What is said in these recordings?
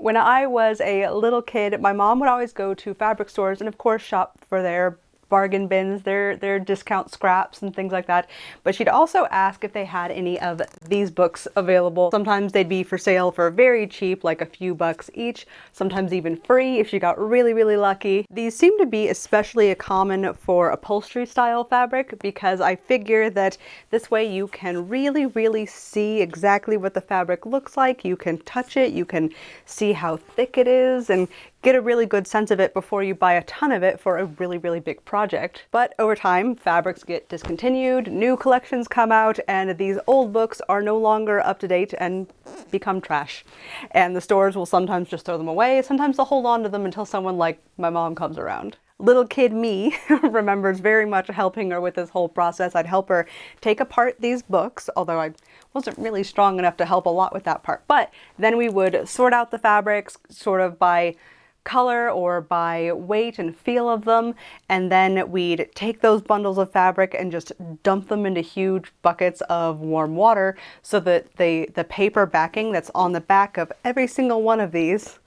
When I was a little kid, my mom would always go to fabric stores and of course shop for their bargain bins, their discount scraps and things like that. But she'd also ask if they had any of these books available. Sometimes they'd be for sale for very cheap, like a few bucks each, sometimes even free if she got really, really lucky. These seem to be especially common for upholstery style fabric because I figure that this way you can really, really see exactly what the fabric looks like. You can touch it, you can see how thick it is, and get a really good sense of it before you buy a ton of it for a really, really big project. But over time, fabrics get discontinued, new collections come out, and these old books are no longer up to date and become trash. And the stores will sometimes just throw them away, sometimes they'll hold on to them until someone like my mom comes around. Little kid me remembers very much helping her with this whole process. I'd help her take apart these books, although I wasn't really strong enough to help a lot with that part. But then we would sort out the fabrics sort of by color or by weight and feel of them, and then we'd take those bundles of fabric and just dump them into huge buckets of warm water so that the paper backing that's on the back of every single one of these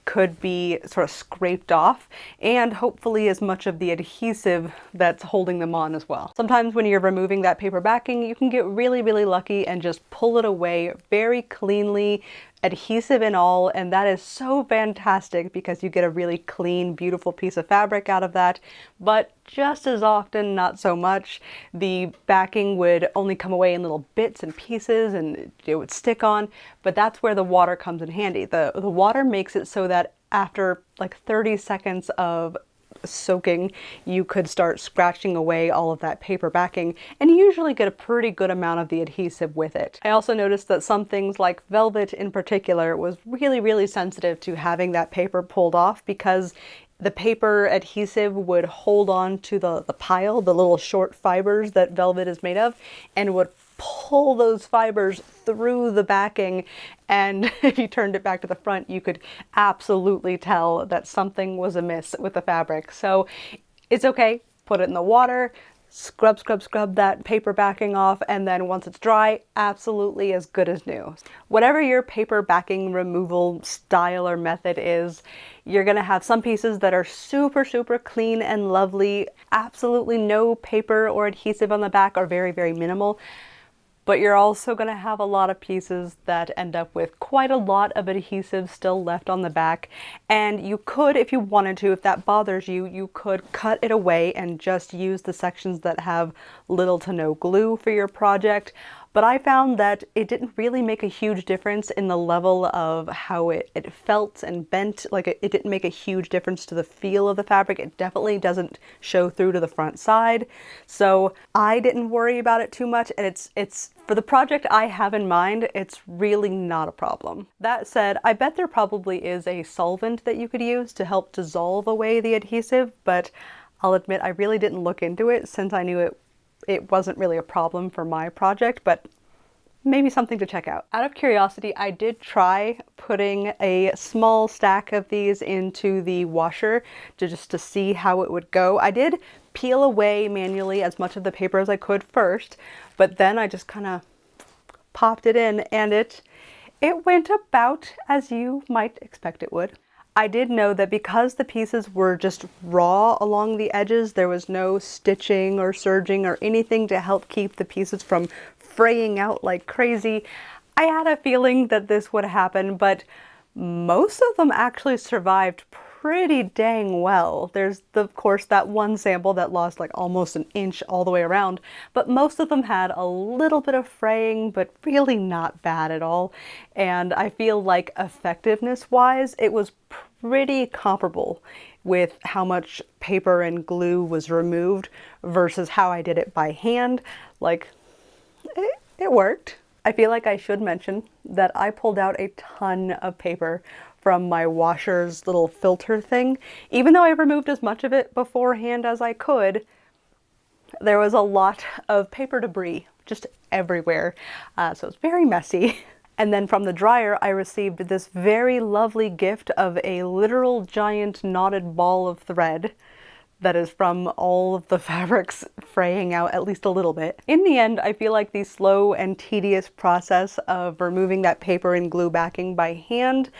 could be sort of scraped off, and hopefully as much of the adhesive that's holding them on as well. Sometimes when you're removing that paper backing, you can get really, really lucky and just pull it away very cleanly, adhesive and all, and that is so fantastic because you get a really clean, beautiful piece of fabric out of that. But just as often, not so much. The backing would only come away in little bits and pieces and it would stick on, but that's where the water comes in handy. The water makes it so that after like 30 seconds of soaking, you could start scratching away all of that paper backing and usually get a pretty good amount of the adhesive with it. I also noticed that some things like velvet in particular was really, really sensitive to having that paper pulled off because the paper adhesive would hold on to the pile, the little short fibers that velvet is made of, and would pull those fibers through the backing, and if you turned it back to the front, you could absolutely tell that something was amiss with the fabric. So it's okay, put it in the water, scrub, scrub, scrub that paper backing off, and then once it's dry, absolutely as good as new. Whatever your paper backing removal style or method is, you're gonna have some pieces that are super, super clean and lovely, absolutely no paper or adhesive on the back, or very, very minimal. But you're also going to have a lot of pieces that end up with quite a lot of adhesive still left on the back. And you could, if you wanted to, if that bothers you, you could cut it away and just use the sections that have little to no glue for your project. But I found that it didn't really make a huge difference in the level of how it felt and bent. Like it didn't make a huge difference to the feel of the fabric. It definitely doesn't show through to the front side. So I didn't worry about it too much, and it's for the project I have in mind, it's really not a problem. That said, I bet there probably is a solvent that you could use to help dissolve away the adhesive, but I'll admit I really didn't look into it since I knew it wasn't really a problem for my project, but maybe something to check out. Out of curiosity, I did try putting a small stack of these into the washer just to see how it would go. I did peel away manually as much of the paper as I could first, but then I just kind of popped it in, and it went about as you might expect it would. I did know that because the pieces were just raw along the edges, there was no stitching or serging or anything to help keep the pieces from fraying out like crazy. I had a feeling that this would happen, but most of them actually survived pretty dang well. There's, of course, that one sample that lost like almost an inch all the way around, but most of them had a little bit of fraying, but really not bad at all. And I feel like effectiveness-wise, it was pretty comparable with how much paper and glue was removed versus how I did it by hand. Like, it worked. I feel like I should mention that I pulled out a ton of paper from my washer's little filter thing. Even though I removed as much of it beforehand as I could, there was a lot of paper debris just everywhere. So it's very messy. And then from the dryer, I received this very lovely gift of a literal giant knotted ball of thread that is from all of the fabrics fraying out at least a little bit. In the end, I feel like the slow and tedious process of removing that paper and glue backing by hand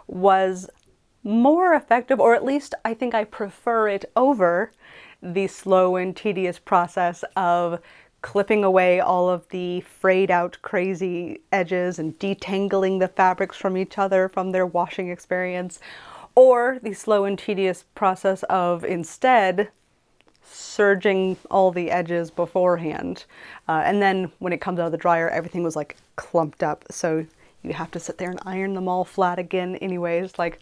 was more effective, or at least I think I prefer it over the slow and tedious process of clipping away all of the frayed out crazy edges and detangling the fabrics from each other from their washing experience, or the slow and tedious process of instead serging all the edges beforehand. And then when it comes out of the dryer, everything was like clumped up. So you have to sit there and iron them all flat again anyways. Like,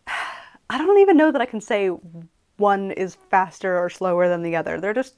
I don't even know that I can say one is faster or slower than the other. They're just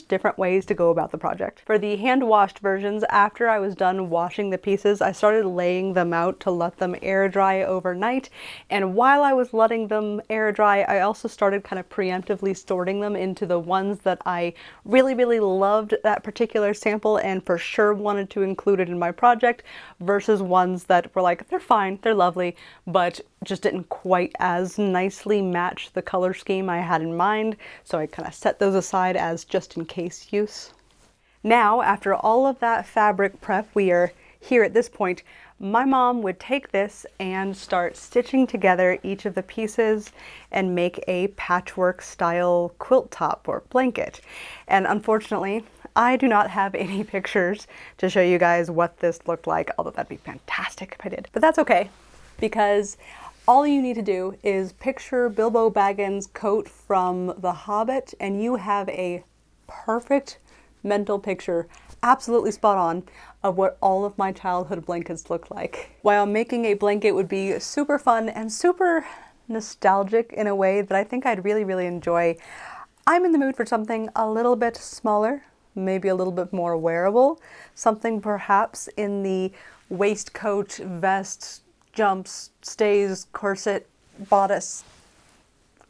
different ways to go about the project. For the hand-washed versions, after I was done washing the pieces, I started laying them out to let them air dry overnight. And while I was letting them air dry, I also started kind of preemptively sorting them into the ones that I really, really loved that particular sample and for sure wanted to include it in my project, versus ones that were like, they're fine, they're lovely, but just didn't quite as nicely match the color scheme I had in mind. So I kind of set those aside as just in case use. Now, after all of that fabric prep, we are here at this point. My mom would take this and start stitching together each of the pieces and make a patchwork style quilt top or blanket. And unfortunately, I do not have any pictures to show you guys what this looked like, although that'd be fantastic if I did. But that's okay, because all you need to do is picture Bilbo Baggins' coat from The Hobbit, and you have a perfect mental picture, absolutely spot on, of what all of my childhood blankets looked like. While making a blanket would be super fun and super nostalgic in a way that I think I'd really, really enjoy, I'm in the mood for something a little bit smaller, maybe a little bit more wearable, something perhaps in the waistcoat, vest, jumps, stays, corset, bodice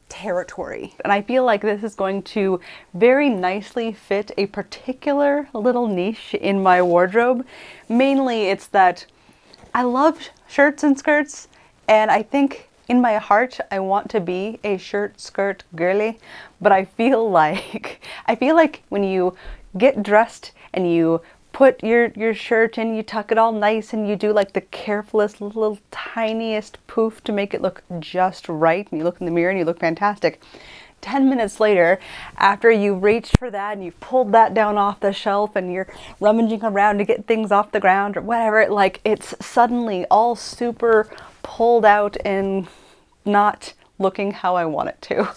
territory. And I feel like this is going to very nicely fit a particular little niche in my wardrobe. Mainly it's that I love shirts and skirts, and I think in my heart I want to be a shirt skirt girly, but I feel like when you get dressed and you put your shirt in, you tuck it all nice, and you do like the carefulest little tiniest poof to make it look just right, and you look in the mirror and you look fantastic. 10 minutes later, after you reached for that and you pulled that down off the shelf and you're rummaging around to get things off the ground or whatever, like it's suddenly all super pulled out and not looking how I want it to.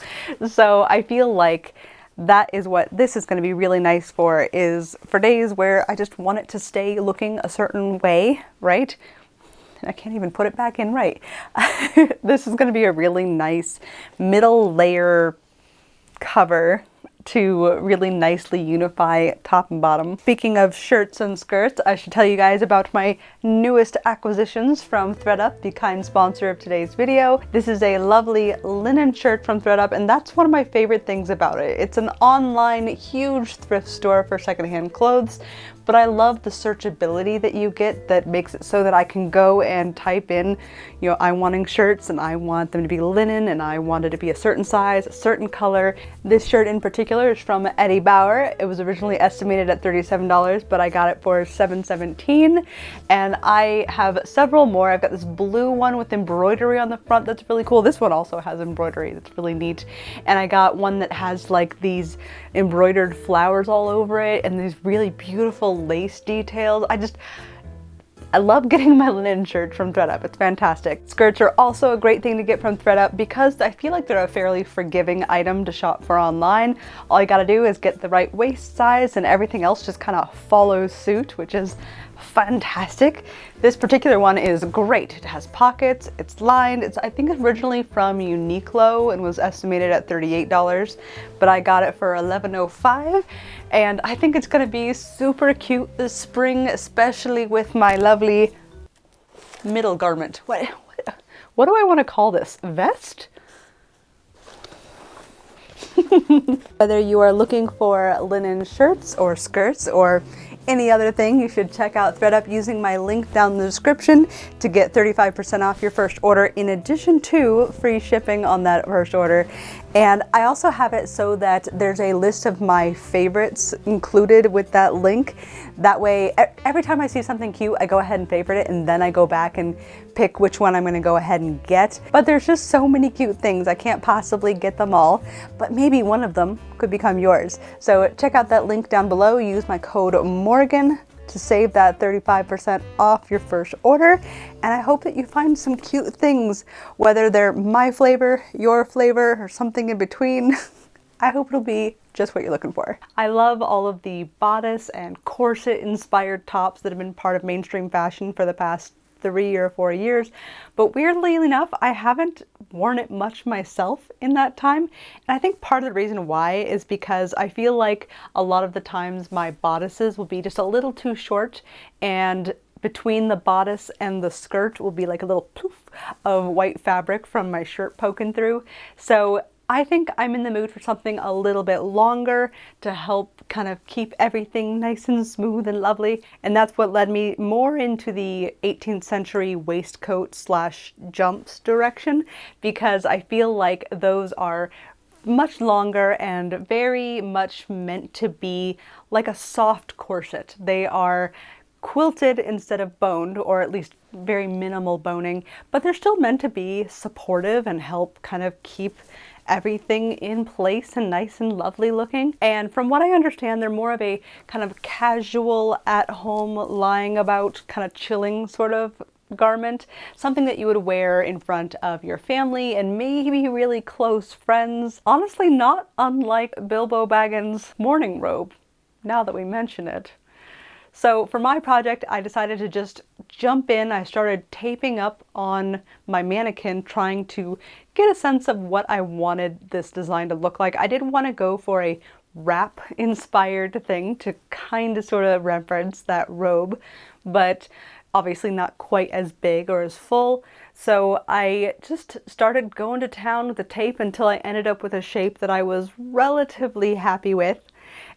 So I feel like that is what this is going to be really nice for, is for days where I just want it to stay looking a certain way, right? I can't even put it back in right. This is going to be a really nice middle layer cover to really nicely unify top and bottom. Speaking of shirts and skirts, I should tell you guys about my newest acquisitions from ThredUp, the kind sponsor of today's video. This is a lovely linen shirt from ThredUp, and that's one of my favorite things about it. It's an online huge thrift store for secondhand clothes, but I love the searchability that you get that makes it so that I can go and type in, you know, I'm wanting shirts and I want them to be linen and I want it to be a certain size, a certain color. This shirt in particular is from Eddie Bauer. It was originally estimated at $37, but I got it for $7.17. And I have several more. I've got this blue one with embroidery on the front that's really cool. This one also has embroidery that's really neat. And I got one that has like these embroidered flowers all over it and these really beautiful lace details. I love getting my linen shirt from ThredUp. It's fantastic. Skirts are also a great thing to get from ThredUp because I feel like they're a fairly forgiving item to shop for online. All you gotta do is get the right waist size and everything else just kind of follows suit, which is fantastic. This particular one is great. It has pockets, it's lined. It's, I think, originally from Uniqlo and was estimated at $38, but I got it for $11.05, and I think it's gonna be super cute this spring, especially with my lovely middle garment. What do I want to call this? Vest? Whether you are looking for linen shirts or skirts or any other thing, you should check out ThredUp using my link down in the description to get 35% off your first order, in addition to free shipping on that first order. And I also have it so that there's a list of my favorites included with that link. That way, every time I see something cute, I go ahead and favorite it, and then I go back and pick which one I'm gonna go ahead and get. But there's just so many cute things, I can't possibly get them all, but maybe one of them could become yours. So check out that link down below, use my code Morgan to save that 35% off your first order. And I hope that you find some cute things, whether they're my flavor, your flavor, or something in between. I hope it'll be just what you're looking for. I love all of the bodice and corset inspired tops that have been part of mainstream fashion for the past 3 or 4 years, but weirdly enough, I haven't worn it much myself in that time. And I think part of the reason why is because I feel like a lot of the times my bodices will be just a little too short, and between the bodice and the skirt will be like a little poof of white fabric from my shirt poking through. So I think I'm in the mood for something a little bit longer to help kind of keep everything nice and smooth and lovely. And that's what led me more into the 18th century waistcoat slash jumps direction, because I feel like those are much longer and very much meant to be like a soft corset. They are quilted instead of boned, or at least very minimal boning, but they're still meant to be supportive and help kind of keep everything in place and nice and lovely looking. And from what I understand, they're more of a kind of casual, at home, lying about, kind of chilling sort of garment, something that you would wear in front of your family and maybe really close friends. Honestly, not unlike Bilbo Baggins' morning robe, now that we mention it. So for my project, I decided to just jump in. I started taping up on my mannequin, trying to get a sense of what I wanted this design to look like. I did want to go for a wrap inspired thing to kind of sort of reference that robe, but obviously not quite as big or as full. So I just started going to town with the tape until I ended up with a shape that I was relatively happy with.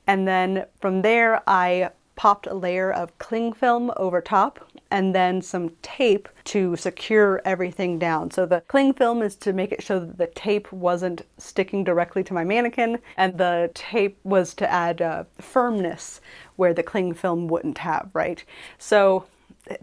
And then from there, I popped a layer of cling film over top and then some tape to secure everything down. So the cling film is to make it so that the tape wasn't sticking directly to my mannequin, and the tape was to add firmness where the cling film wouldn't have, right? So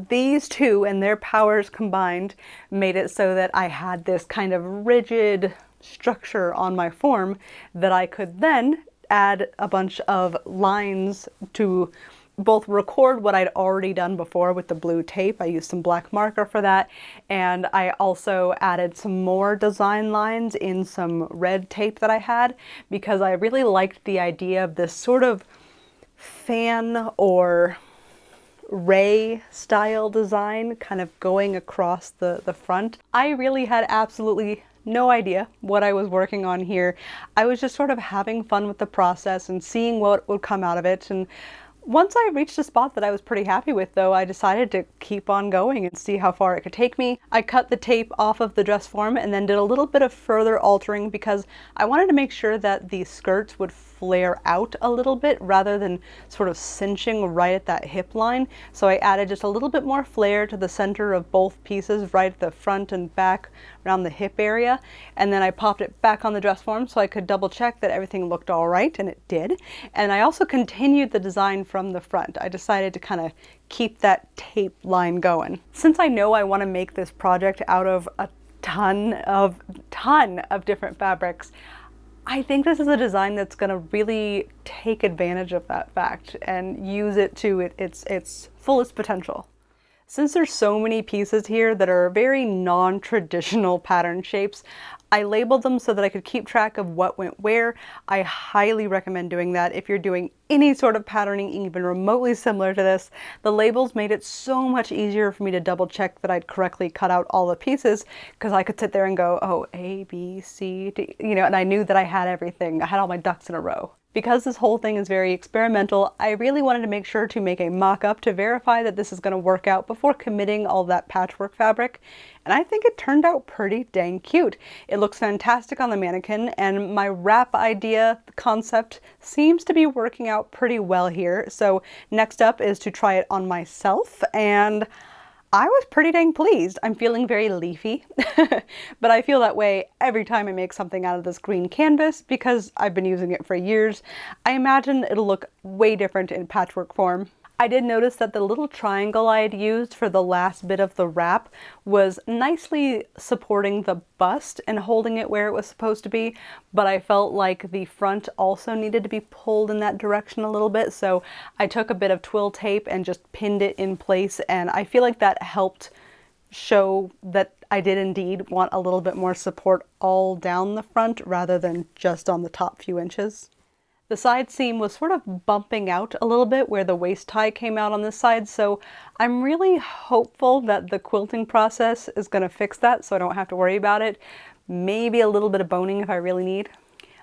these two and their powers combined made it so that I had this kind of rigid structure on my form that I could then add a bunch of lines to both record what I'd already done before with the blue tape. I used some black marker for that, and I also added some more design lines in some red tape that I had, because I really liked the idea of this sort of fan or ray style design kind of going across the front. I really had absolutely no idea what I was working on here. I was just sort of having fun with the process and seeing what would come out of it. And once I reached a spot that I was pretty happy with, though, I decided to keep on going and see how far it could take me. I cut the tape off of the dress form and then did a little bit of further altering, because I wanted to make sure that the skirts would flare out a little bit rather than sort of cinching right at that hip line. So I added just a little bit more flare to the center of both pieces, right at the front and back around the hip area. And then I popped it back on the dress form so I could double check that everything looked all right, and it did. And I also continued the design from the front. I decided to kind of keep that tape line going. Since I know I want to make this project out of a ton of different fabrics, I think this is a design that's going to really take advantage of that fact and use it to its fullest potential. Since there's so many pieces here that are very non-traditional pattern shapes, I labeled them so that I could keep track of what went where. I highly recommend doing that if you're doing any sort of patterning even remotely similar to this. The labels made it so much easier for me to double check that I'd correctly cut out all the pieces, because I could sit there and go, oh, A, B, C, D, you know, and I knew that I had everything. I had all my ducks in a row. Because this whole thing is very experimental, I really wanted to make sure to make a mock-up to verify that this is going to work out before committing all that patchwork fabric. And I think it turned out pretty dang cute. It looks fantastic on the mannequin, and my wrap idea concept seems to be working out pretty well here. So next up is to try it on myself, and I was pretty dang pleased. I'm feeling very leafy, but I feel that way every time I make something out of this green canvas because I've been using it for years. I imagine it'll look way different in patchwork form. I did notice that the little triangle I had used for the last bit of the wrap was nicely supporting the bust and holding it where it was supposed to be, but I felt like the front also needed to be pulled in that direction a little bit, so I took a bit of twill tape and just pinned it in place, and I feel like that helped show that I did indeed want a little bit more support all down the front rather than just on the top few inches. The side seam was sort of bumping out a little bit where the waist tie came out on this side, so I'm really hopeful that the quilting process is going to fix that so I don't have to worry about it. Maybe a little bit of boning if I really need.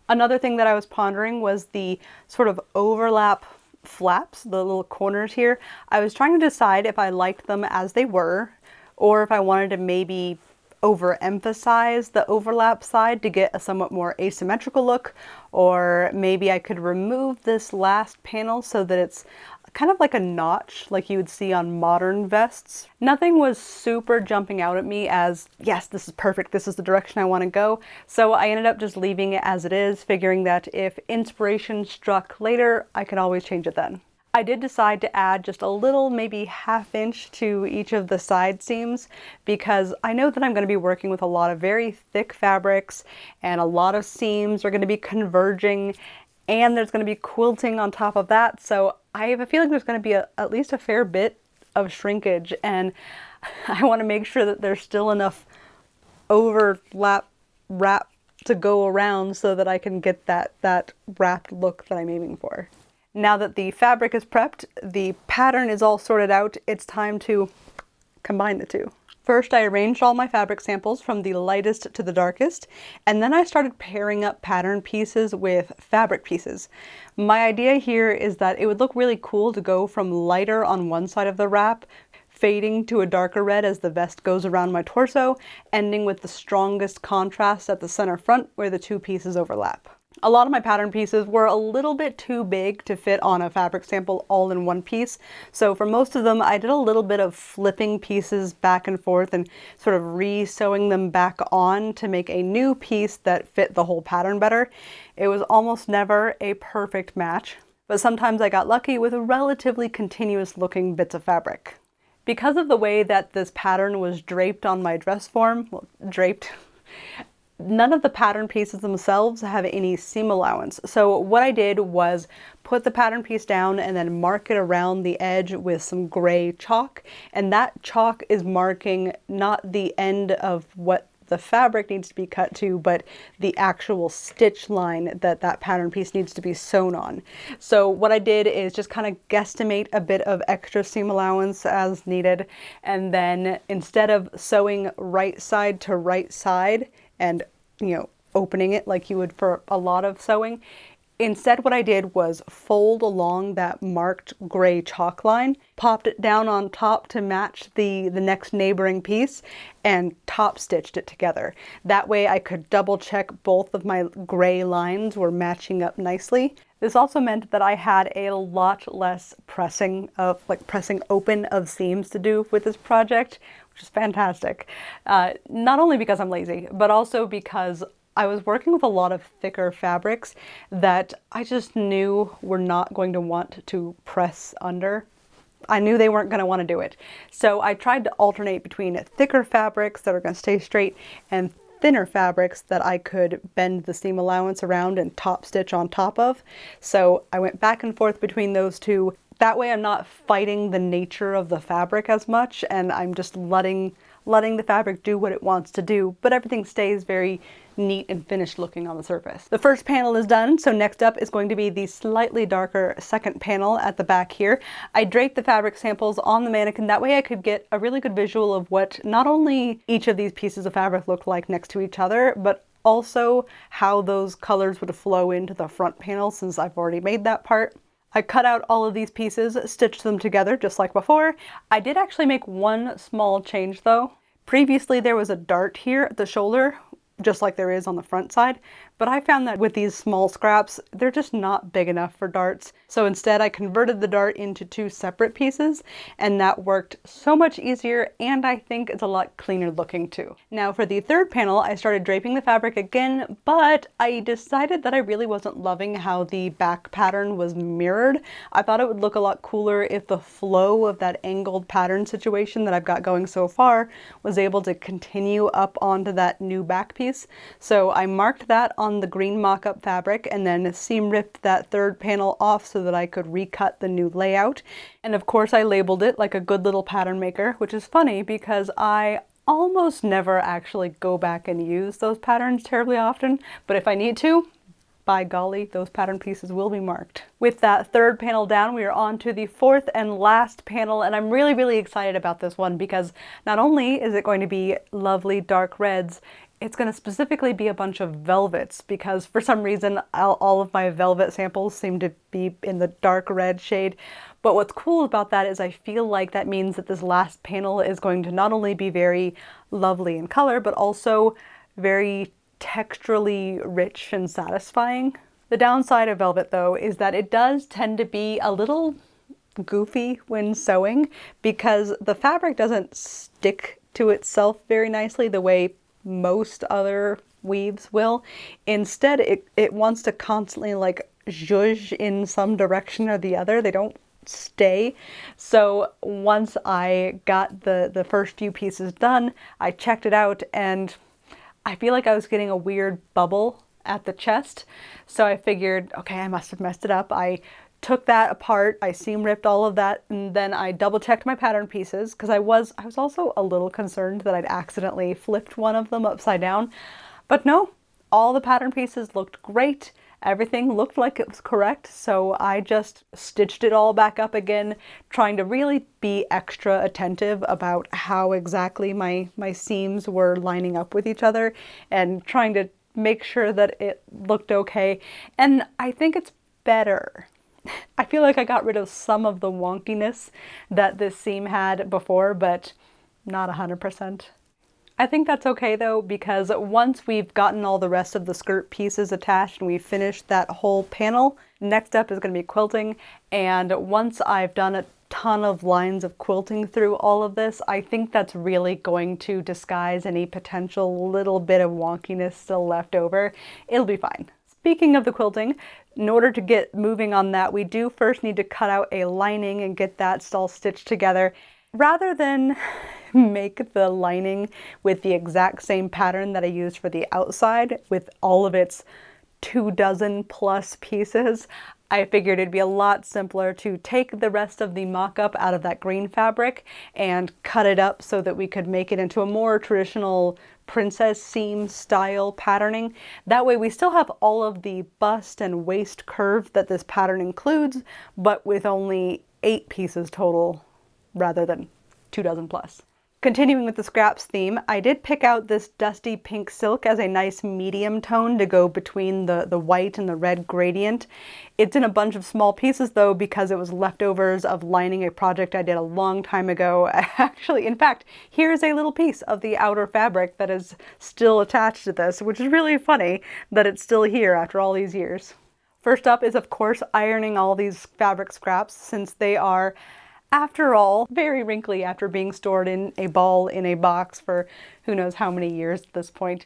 Another thing that I was pondering was the sort of overlap flaps, the little corners here. I was trying to decide if I liked them as they were or if I wanted to maybe overemphasize the overlap side to get a somewhat more asymmetrical look, or maybe I could remove this last panel so that it's kind of like a notch like you would see on modern vests. Nothing was super jumping out at me as, yes, this is perfect, this is the direction I want to go, so I ended up just leaving it as it is, figuring that if inspiration struck later, I can always change it then. I did decide to add just a little, maybe ½ inch to each of the side seams because I know that I'm going to be working with a lot of very thick fabrics and a lot of seams are going to be converging and there's going to be quilting on top of that. So I have a feeling there's going to be at least a fair bit of shrinkage, and I want to make sure that there's still enough overlap wrap to go around so that I can get that wrapped look that I'm aiming for. Now that the fabric is prepped, the pattern is all sorted out, it's time to combine the two. First, I arranged all my fabric samples from the lightest to the darkest, and then I started pairing up pattern pieces with fabric pieces. My idea here is that it would look really cool to go from lighter on one side of the wrap, fading to a darker red as the vest goes around my torso, ending with the strongest contrast at the center front where the two pieces overlap. A lot of my pattern pieces were a little bit too big to fit on a fabric sample all in one piece, so for most of them I did a little bit of flipping pieces back and forth and sort of re-sewing them back on to make a new piece that fit the whole pattern better. It was almost never a perfect match, but sometimes I got lucky with relatively continuous looking bits of fabric. Because of the way that this pattern was draped on my dress form, well, draped, none of the pattern pieces themselves have any seam allowance. So what I did was put the pattern piece down and then mark it around the edge with some gray chalk. And that chalk is marking not the end of what the fabric needs to be cut to, but the actual stitch line that that pattern piece needs to be sewn on. So what I did is just kind of guesstimate a bit of extra seam allowance as needed. And then instead of sewing right side to right side, and, you know, opening it like you would for a lot of sewing, instead what I did was fold along that marked gray chalk line, popped it down on top to match the next neighboring piece, and top stitched it together. That way I could double check both of my gray lines were matching up nicely. This also meant that I had a lot less pressing open of seams to do with this project, which is fantastic. Not only because I'm lazy, but also because I was working with a lot of thicker fabrics that I just knew were not going to want to press under. I knew they weren't going to want to do it. So I tried to alternate between thicker fabrics that are going to stay straight and thinner fabrics that I could bend the seam allowance around and top stitch on top of. So I went back and forth between those two. That way I'm not fighting the nature of the fabric as much, and I'm just letting the fabric do what it wants to do, but everything stays very neat and finished looking on the surface. The first panel is done, so next up is going to be the slightly darker second panel at the back here. I draped the fabric samples on the mannequin, that way I could get a really good visual of what not only each of these pieces of fabric looked like next to each other, but also how those colors would flow into the front panel since I've already made that part. I cut out all of these pieces, stitched them together just like before. I did actually make one small change though. Previously there was a dart here at the shoulder, just like there is on the front side, But I found that with these small scraps, they're just not big enough for darts. So instead I converted the dart into 2 separate pieces, and that worked so much easier, and I think it's a lot cleaner looking too. Now for the third panel, I started draping the fabric again, but I decided that I really wasn't loving how the back pattern was mirrored. I thought it would look a lot cooler if the flow of that angled pattern situation that I've got going so far was able to continue up onto that new back piece. So I marked that on the green Mockup fabric and then seam ripped that third panel off so that I could recut the new layout. And of course I labeled it like a good little pattern maker, which is funny because I almost never actually go back and use those patterns terribly often, but if I need to, by golly, those pattern pieces will be marked. With that third panel down, we are on to the fourth and last panel, and I'm really excited about this one because not only is it going to be lovely dark reds, it's going to specifically be a bunch of velvets because for some reason all of my velvet samples seem to be in the dark red shade. But what's cool about that is I feel like that means that this last panel is going to not only be very lovely in color, but also very texturally rich and satisfying. The downside of velvet though is that it does tend to be a little goofy when sewing because the fabric doesn't stick to itself very nicely the way most other weaves will. Instead, it wants to constantly like zhuzh in some direction or the other. They don't stay. So once I got the first few pieces done, I checked it out and I feel like I was getting a weird bubble at the chest. So I figured, okay, I must have messed it up. I took that apart, I seam ripped all of that, and then I double checked my pattern pieces because I was also a little concerned that I'd accidentally flipped one of them upside down. But no, all the pattern pieces looked great. Everything looked like it was correct, so I just stitched it all back up again, trying to really be extra attentive about how exactly my seams were lining up with each other and trying to make sure that it looked okay. And I think it's better. I feel like I got rid of some of the wonkiness that this seam had before, but not 100%. I think that's okay though, because once we've gotten all the rest of the skirt pieces attached and we've finished that whole panel, next up is going to be quilting. And once I've done a ton of lines of quilting through all of this, I think that's really going to disguise any potential little bit of wonkiness still left over. It'll be fine. Speaking of the quilting, in order to get moving on that, we do first need to cut out a lining and get that all stitched together. Rather than make the lining with the exact same pattern that I used for the outside with all of its 24+ pieces, I figured it'd be a lot simpler to take the rest of the mock-up out of that green fabric and cut it up so that we could make it into a more traditional princess seam style patterning. That way we still have all of the bust and waist curve that this pattern includes, but with only 8 pieces total rather than 24+. Continuing with the scraps theme, I did pick out this dusty pink silk as a nice medium tone to go between the white and the red gradient. It's in a bunch of small pieces though because it was leftovers of lining a project I did a long time ago. Actually, in fact, here's a little piece of the outer fabric that is still attached to this, which is really funny that it's still here after all these years. First up is of course ironing all these fabric scraps since they are, after all, very wrinkly after being stored in a ball in a box for who knows how many years at this point.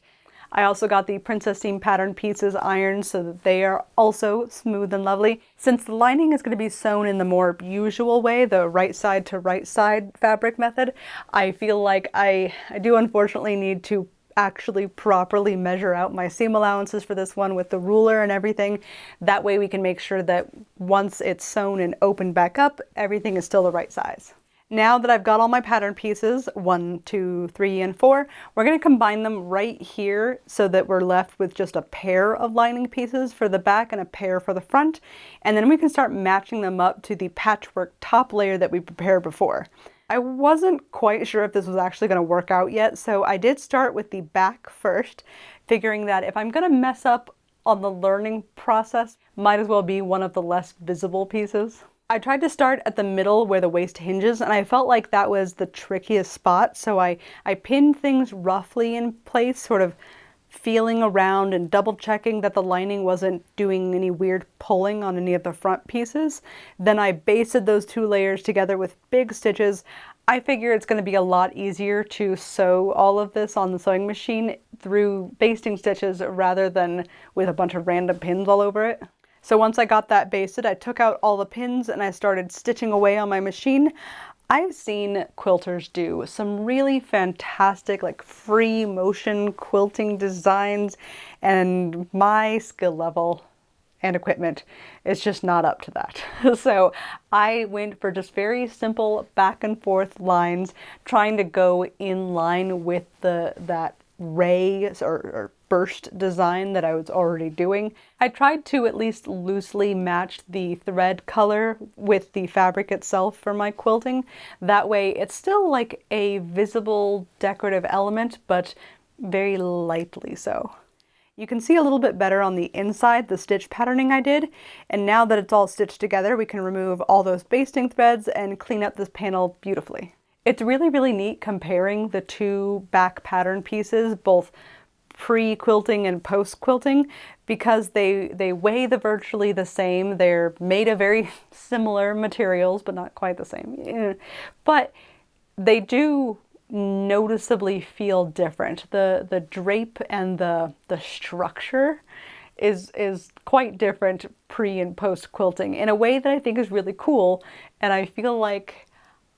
I also got the princess seam pattern pieces ironed so that they are also smooth and lovely. Since the lining is going to be sewn in the more usual way, the right side to right side fabric method, I feel like I do unfortunately need to actually properly measure out my seam allowances for this one with the ruler and everything. That way we can make sure that once it's sewn and opened back up, everything is still the right size. Now that I've got all my pattern pieces, 1, 2, 3, and 4, we're going to combine them right here so that we're left with just a pair of lining pieces for the back and a pair for the front. And then we can start matching them up to the patchwork top layer that we prepared before. I wasn't quite sure if this was actually going to work out yet, so I did start with the back first, figuring that if I'm going to mess up on the learning process, might as well be one of the less visible pieces. I tried to start at the middle where the waist hinges, and I felt like that was the trickiest spot, so I pinned things roughly in place, sort of feeling around and double checking that the lining wasn't doing any weird pulling on any of the front pieces. Then I basted those 2 layers together with big stitches. I figure it's going to be a lot easier to sew all of this on the sewing machine through basting stitches rather than with a bunch of random pins all over it. So once I got that basted, I took out all the pins and I started stitching away on my machine. I've seen quilters do some really fantastic, like, free motion quilting designs, and my skill level and equipment is just not up to that. So I went for just very simple back and forth lines, trying to go in line with that ray or burst design that I was already doing. I tried to at least loosely match the thread color with the fabric itself for my quilting. That way it's still like a visible decorative element, but very lightly so. You can see a little bit better on the inside the stitch patterning I did, and now that it's all stitched together, we can remove all those basting threads and clean up this panel beautifully. It's really, really neat comparing the 2 back pattern pieces, both pre-quilting and post-quilting, because they weigh virtually the same. They're made of very similar materials, but not quite the same. But they do noticeably feel different. The drape and the structure is quite different pre and post quilting in a way that I think is really cool, and I feel like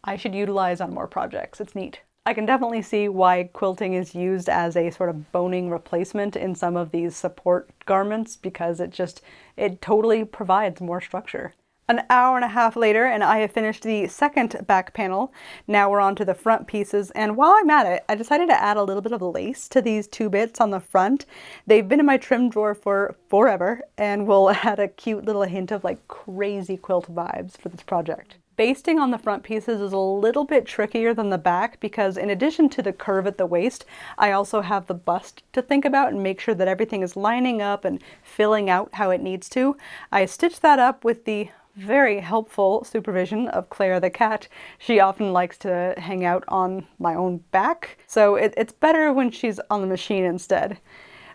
I should utilize on more projects. It's neat. I can definitely see why quilting is used as a sort of boning replacement in some of these support garments, because it totally provides more structure. An hour and a half later, and I have finished the second back panel. Now we're on to the front pieces, and while I'm at it, I decided to add a little bit of lace to these 2 bits on the front. They've been in my trim drawer for forever, and will add a cute little hint of like crazy quilt vibes for this project. Basting on the front pieces is a little bit trickier than the back, because in addition to the curve at the waist, I also have the bust to think about and make sure that everything is lining up and filling out how it needs to. I stitched that up with the very helpful supervision of Claire the cat. She often likes to hang out on my own back, so it's better when she's on the machine instead.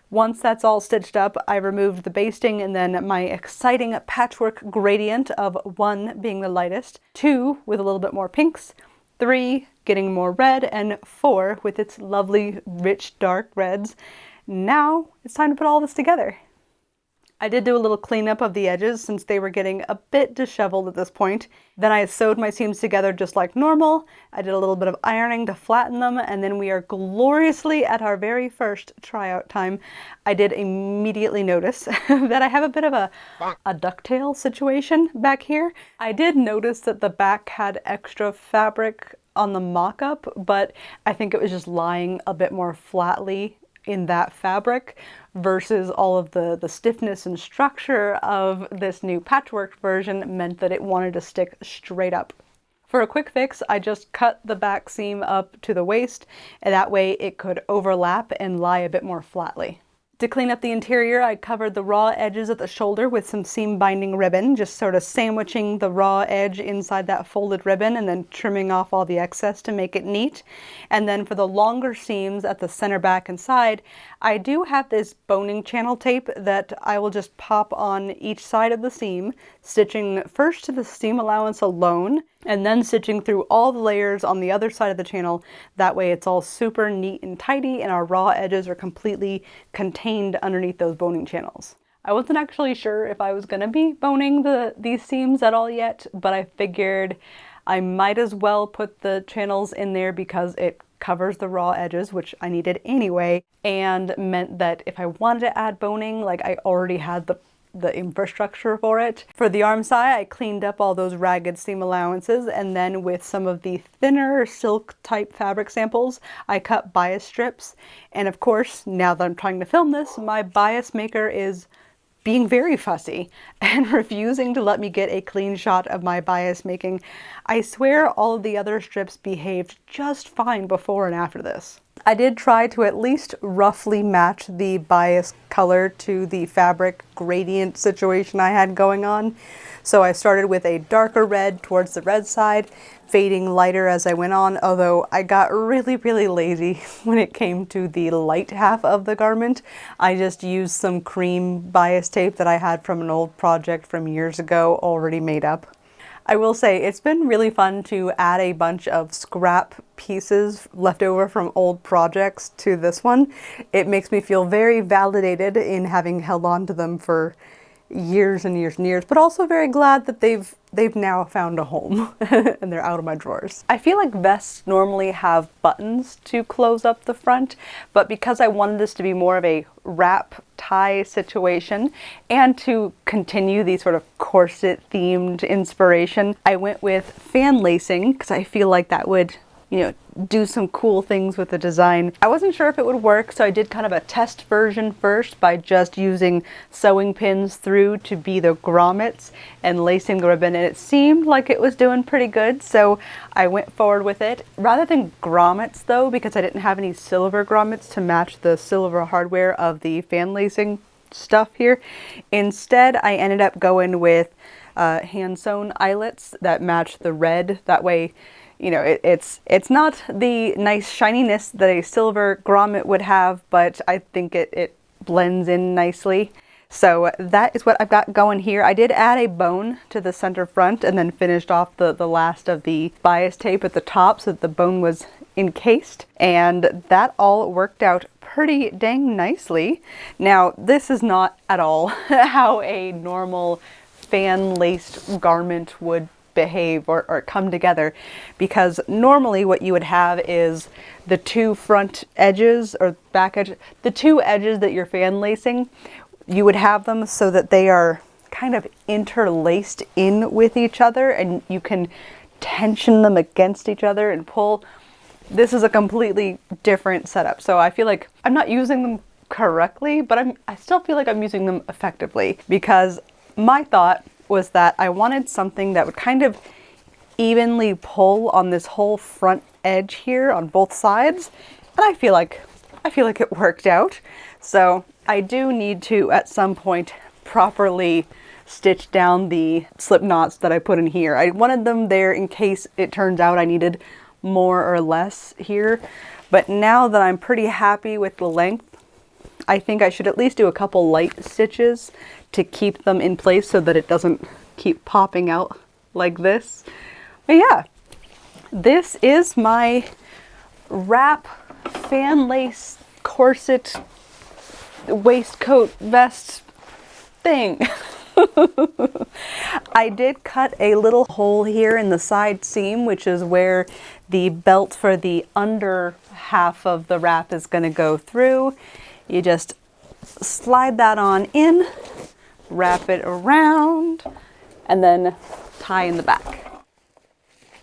Once that's all stitched up, I removed the basting, and then my exciting patchwork gradient of 1 being the lightest, 2 with a little bit more pinks, 3 getting more red, and 4 with its lovely rich dark reds. Now it's time to put all this together. I did do a little cleanup of the edges since they were getting a bit disheveled at this point. Then I sewed my seams together just like normal. I did a little bit of ironing to flatten them, and then we are gloriously at our very first tryout time. I did immediately notice that I have a bit of a ducktail situation back here. I did notice that the back had extra fabric on the mock-up, but I think it was just lying a bit more flatly in that fabric versus all of the stiffness and structure of this new patchwork version meant that it wanted to stick straight up. For a quick fix, I just cut the back seam up to the waist, and that way it could overlap and lie a bit more flatly. To clean up the interior, I covered the raw edges at the shoulder with some seam binding ribbon, just sort of sandwiching the raw edge inside that folded ribbon and then trimming off all the excess to make it neat. And then for the longer seams at the center, back, and side, I do have this boning channel tape that I will just pop on each side of the seam, stitching first to the seam allowance alone, and then stitching through all the layers on the other side of the channel. That way it's all super neat and tidy, and our raw edges are completely contained underneath those boning channels. I wasn't actually sure if I was going to be boning these seams at all yet, but I figured I might as well put the channels in there because it covers the raw edges, which I needed anyway, and meant that if I wanted to add boning, like, I already had the infrastructure for it. For the arm side, I cleaned up all those ragged seam allowances, and then with some of the thinner silk type fabric samples, I cut bias strips. And of course, now that I'm trying to film this, my bias maker is being very fussy and refusing to let me get a clean shot of my bias making. I swear all of the other strips behaved just fine before and after this. I did try to at least roughly match the bias color to the fabric gradient situation I had going on. So I started with a darker red towards the red side, fading lighter as I went on, although I got really lazy when it came to the light half of the garment. I just used some cream bias tape that I had from an old project from years ago already made up. I will say it's been really fun to add a bunch of scrap pieces left over from old projects to this one. It makes me feel very validated in having held on to them for years and years and years, but also very glad that they've now found a home and they're out of my drawers. I feel like vests normally have buttons to close up the front, but because I wanted this to be more of a wrap tie situation and to continue the sort of corset themed inspiration, I went with fan lacing because I feel like that would, you know, do some cool things with the design. I wasn't sure if it would work, so I did kind of a test version first by just using sewing pins through to be the grommets and lacing the ribbon, and it seemed like it was doing pretty good, so I went forward with it. Rather than grommets though, because I didn't have any silver grommets to match the silver hardware of the fan lacing stuff here, instead I ended up going with hand sewn eyelets that match the red. That way, you know, it's not the nice shininess that a silver grommet would have, but I think it blends in nicely. So that is what I've got going here. I did add a bone to the center front and then finished off the last of the bias tape at the top so that the bone was encased, and that all worked out pretty dang nicely. Now, this is not at all how a normal fan laced garment would behave or come together, because normally what you would have is the two front edges or back edge, the two edges that you're fan lacing, you would have them so that they are kind of interlaced in with each other and you can tension them against each other and pull. This is a completely different setup, so I feel like I'm not using them correctly, but I still feel like I'm using them effectively, because my thought was that I wanted something that would kind of evenly pull on this whole front edge here on both sides, and I feel like it worked out. So I do need to at some point properly stitch down the slip knots that I put in here. I wanted them there in case it turns out I needed more or less here, but now that I'm pretty happy with the length, I think I should at least do a couple light stitches to keep them in place so that it doesn't keep popping out like this. But yeah, this is my wrap fan lace corset waistcoat vest thing. I did cut a little hole here in the side seam, which is where the belt for the under half of the wrap is going to go through. You just slide that on in, wrap it around, and then tie in the back.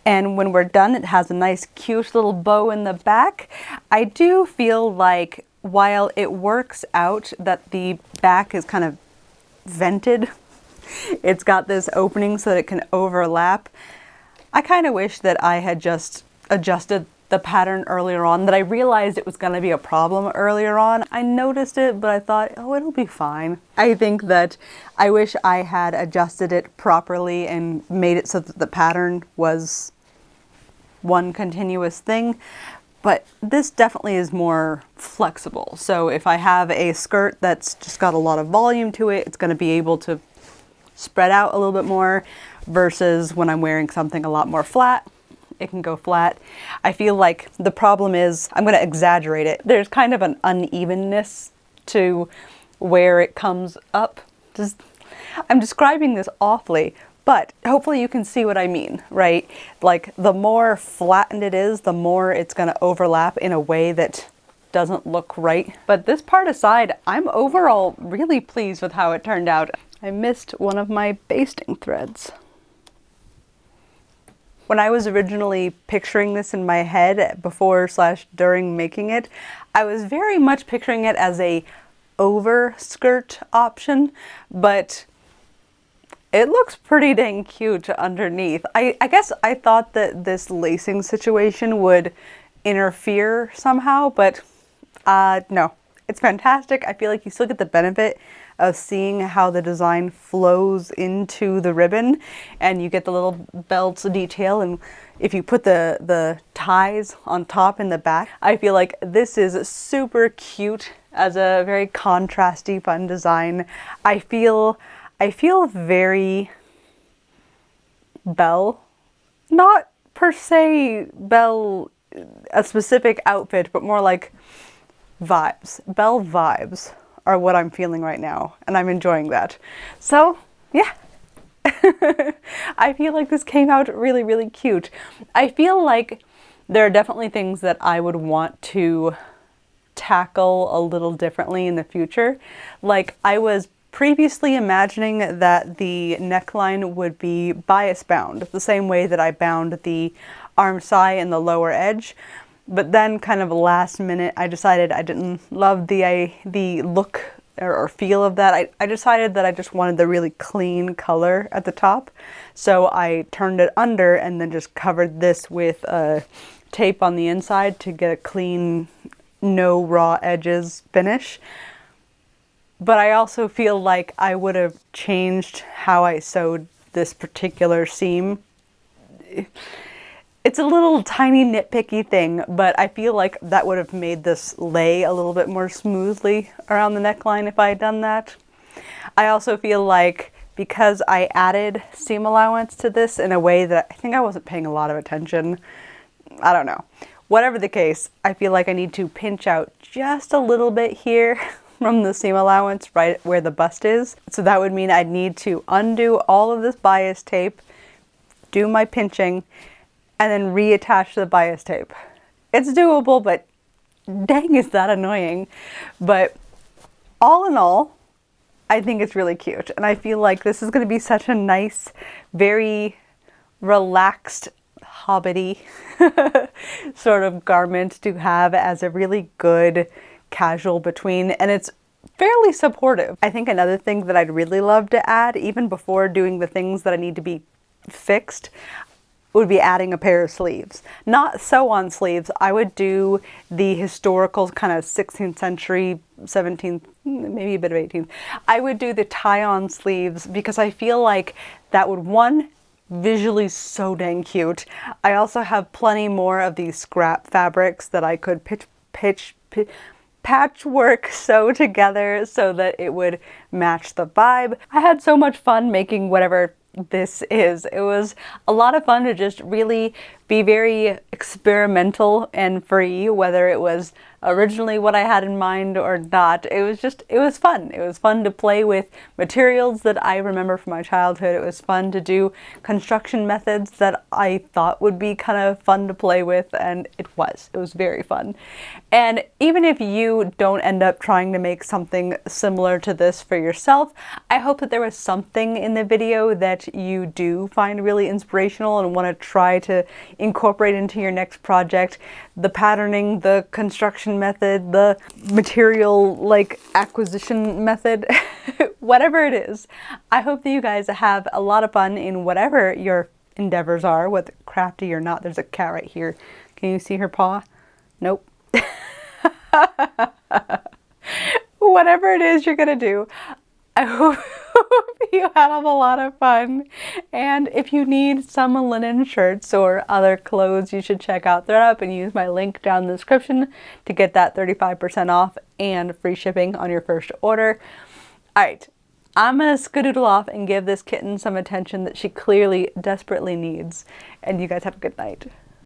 And when we're done, it has a nice cute little bow in the back. I do feel like while it works out that the back is kind of vented, it's got this opening so that it can overlap. I kind of wish that I had just adjusted the pattern earlier on, that I realized it was going to be a problem earlier on. I noticed it, but I thought, oh, it'll be fine. I think that I wish I had adjusted it properly and made it so that the pattern was one continuous thing. But this definitely is more flexible. So if I have a skirt that's just got a lot of volume to it, it's going to be able to spread out a little bit more, versus when I'm wearing something a lot more flat, it can go flat. I feel like the problem is I'm going to exaggerate it. There's kind of an unevenness to where it comes up. I'm describing this awfully, but hopefully you can see what I mean, right? Like, the more flattened it is, the more it's going to overlap in a way that doesn't look right. But this part aside, I'm overall really pleased with how it turned out. I missed one of my basting threads. When I was originally picturing this in my head before/during making it, I was very much picturing it as a over skirt option, but it looks pretty dang cute underneath. I guess I thought that this lacing situation would interfere somehow, but no, it's fantastic. I feel like you still get the benefit of seeing how the design flows into the ribbon, and you get the little belts detail, and if you put the ties on top and the back, I feel like this is super cute as a very contrasty, fun design. I feel very Belle, not per se Belle, a specific outfit, but more like vibes. Belle vibes are what I'm feeling right now, and I'm enjoying that. So yeah. I feel like this came out really, really cute. I feel like there are definitely things that I would want to tackle a little differently in the future. Like, I was previously imagining that the neckline would be bias bound, the same way that I bound the arm side and the lower edge. But then kind of last minute, I decided I didn't love the look or feel of that. I decided that I just wanted the really clean color at the top. So I turned it under and then just covered this with tape on the inside to get a clean, no raw edges finish. But I also feel like I would have changed how I sewed this particular seam. It's a little tiny nitpicky thing, but I feel like that would have made this lay a little bit more smoothly around the neckline if I had done that. I also feel like because I added seam allowance to this in a way that I think I wasn't paying a lot of attention, I don't know. Whatever the case, I feel like I need to pinch out just a little bit here from the seam allowance right where the bust is. So that would mean I'd need to undo all of this bias tape, do my pinching, and then reattach the bias tape. It's doable, but dang, is that annoying. But all in all, I think it's really cute. And I feel like this is gonna be such a nice, very relaxed, hobbity sort of garment to have as a really good casual between, and it's fairly supportive. I think another thing that I'd really love to add, even before doing the things that I need to be fixed, would be adding a pair of sleeves. Not sew-on sleeves. I would do the historical kind of 16th century, 17th, maybe a bit of 18th. I would do the tie-on sleeves because I feel like that would, one, visually so dang cute. I also have plenty more of these scrap fabrics that I could patchwork sew together so that it would match the vibe. I had so much fun making whatever this is. It was a lot of fun to just really be very experimental and free, whether it was originally what I had in mind or not. It was fun. It was fun to play with materials that I remember from my childhood. It was fun to do construction methods that I thought would be kind of fun to play with, and it was very fun. And even if you don't end up trying to make something similar to this for yourself, I hope that there was something in the video that you do find really inspirational and want to try to incorporate into your next project. The patterning, the construction method, the material like acquisition method, whatever it is. I hope that you guys have a lot of fun in whatever your endeavors are, whether crafty or not. There's a cat right here. Can you see her paw? Nope. Whatever it is you're gonna do, I hope you have a lot of fun. And if you need some linen shirts or other clothes, you should check out ThredUp and use my link down in the description to get that 35% off and free shipping on your first order. Alright, I'm gonna skedoodle off and give this kitten some attention that she clearly desperately needs. And you guys have a good night.